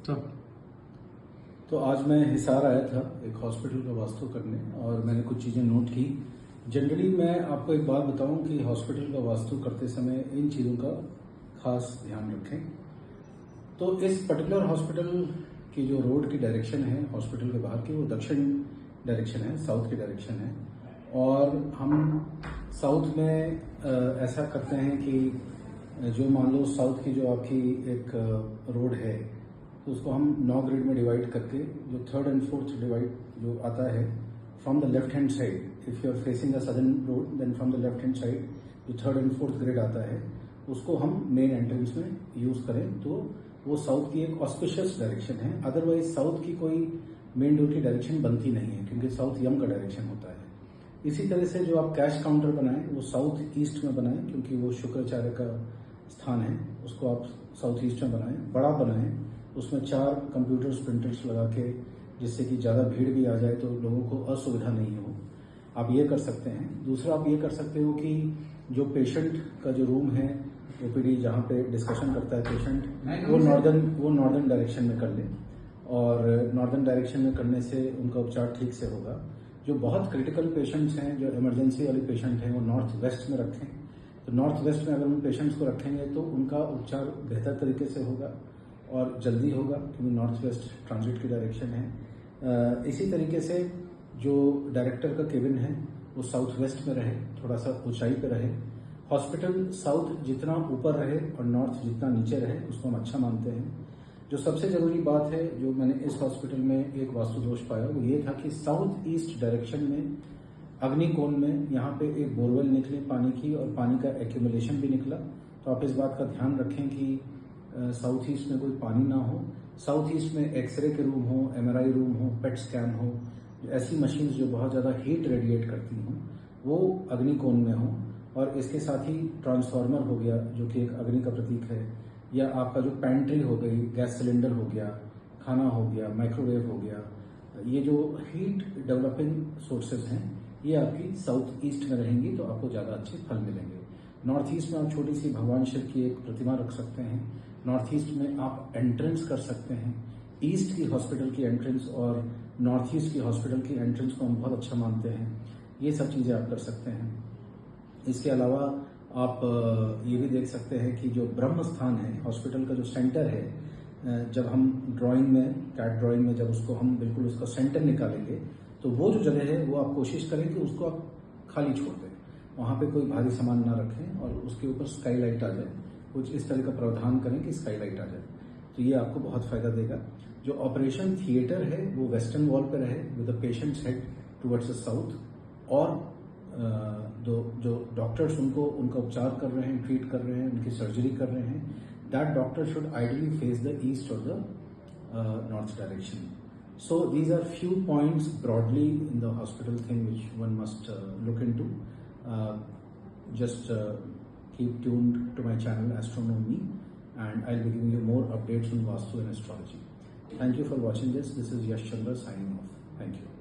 तो तो आज मैं हिसार आया था एक हॉस्पिटल का वास्तु करने और मैंने कुछ चीज़ें नोट की। जनरली मैं आपको एक बात बताऊं कि हॉस्पिटल का वास्तु करते समय इन चीज़ों का खास ध्यान रखें। तो इस पर्टिकुलर हॉस्पिटल की जो रोड की डायरेक्शन है हॉस्पिटल के बाहर की, वो दक्षिण डायरेक्शन है, साउथ की डायरेक्शन है। और हम साउथ में ऐसा करते हैं कि जो मान लो साउथ की जो आपकी एक रोड है, तो उसको हम 9 ग्रिड में डिवाइड करके जो थर्ड एंड फोर्थ डिवाइड जो आता है from the left hand side, if you are facing the southern road then from the left hand side जो थर्ड एंड फोर्थ ग्रिड आता है उसको हम मेन एंट्रेंस में यूज करें तो वो साउथ की एक ऑस्पिशियस डायरेक्शन है। अदरवाइज साउथ की कोई मेन डोर की डायरेक्शन बनती नहीं है क्योंकि साउथ यम का डायरेक्शन होता है। इसी तरह से जो आप कैश काउंटर बनाएं वो साउथ ईस्ट में बनाएं क्योंकि वो शुक्राचार्य का स्थान है, उसको आप साउथ ईस्ट में बनाएं, बड़ा बनाएं, उसमें 4 कंप्यूटर्स प्रिंटर्स लगा के, जिससे कि ज़्यादा भीड़ भी आ जाए तो लोगों को असुविधा नहीं हो। आप ये कर सकते हैं। दूसरा आप ये कर सकते हो कि जो पेशेंट का जो रूम है ओपीडी जहाँ पे डिस्कशन करता है पेशेंट, वो नॉर्दर्न डायरेक्शन में कर ले और नॉर्दर्न डायरेक्शन में करने से उनका उपचार ठीक से होगा। जो बहुत क्रिटिकल पेशेंट्स हैं, जो इमरजेंसी वाले पेशेंट हैं, वो नॉर्थ वेस्ट में रखें। तो नॉर्थ वेस्ट में अगर उन पेशेंट्स को रखेंगे तो उनका उपचार बेहतर तरीके से होगा और जल्दी होगा क्योंकि नॉर्थ वेस्ट ट्रांजिट की डायरेक्शन है। इसी तरीके से जो डायरेक्टर का केबिन है वो साउथ वेस्ट में रहे, थोड़ा सा ऊंचाई पे रहे। हॉस्पिटल साउथ जितना ऊपर रहे और नॉर्थ जितना नीचे रहे उसको हम अच्छा मानते हैं। जो सबसे जरूरी बात है जो मैंने इस हॉस्पिटल में एक वास्तु दोष पाया वो ये था कि साउथ ईस्ट डायरेक्शन में अग्निकोण में यहाँ पे एक बोरवेल निकली पानी की और पानी का एक्यूमुलेशन भी निकला। तो आप इस बात का ध्यान रखें कि साउथ ईस्ट में कोई पानी ना हो। साउथ ईस्ट में एक्सरे के रूम हो, एमआरआई रूम हो, पेट स्कैन हो, ऐसी मशीन्स जो बहुत ज़्यादा हीट रेडिएट करती हों वो अग्निकोण में हो। और इसके साथ ही ट्रांसफार्मर हो गया जो कि एक अग्नि का प्रतीक है, या आपका जो पैंट्री हो गई, गैस सिलेंडर हो गया, खाना हो गया, माइक्रोवेव हो गया, ये जो हीट डेवलपिंग सोर्सेज हैं ये आपकी साउथ ईस्ट में रहेंगी तो आपको ज़्यादा अच्छे फल मिलेंगे। नॉर्थ ईस्ट में आप छोटी सी भगवान शिव की एक प्रतिमा रख सकते हैं। नॉर्थ ईस्ट में आप एंट्रेंस कर सकते हैं। ईस्ट की हॉस्पिटल की एंट्रेंस और नॉर्थ ईस्ट की हॉस्पिटल की एंट्रेंस को हम बहुत अच्छा मानते हैं। ये सब चीज़ें आप कर सकते हैं। इसके अलावा आप ये भी देख सकते हैं कि जो ब्रह्म स्थान है हॉस्पिटल का जो सेंटर है, जब हम ड्राइंग में कैट ड्राइंग में जब उसको हम बिल्कुल उसका सेंटर निकालेंगे तो वो जो जगह है वो आप कोशिश करें कि उसको आप खाली छोड़ दें, वहाँ पे कोई भारी सामान ना रखें और उसके ऊपर स्काई लाइट आ जाए। कुछ इस तरह का प्रावधान करें कि स्काई लाइट आ जाए तो ये आपको बहुत फायदा देगा। जो ऑपरेशन थिएटर है वो वेस्टर्न वॉल पे रहे with the patients head towards the south, और जो डॉक्टर्स उनका उपचार कर रहे हैं, ट्रीट कर रहे हैं, उनकी सर्जरी कर रहे हैं, that doctor should ideally face the east और the north direction. So these are few points broadly in the hospital thing which one must look into. Just keep tuned to my channel Astronomy and I'll be giving you more updates on Vastu and astrology. Thank you for watching this. This is Yash Chandra signing off. Thank you.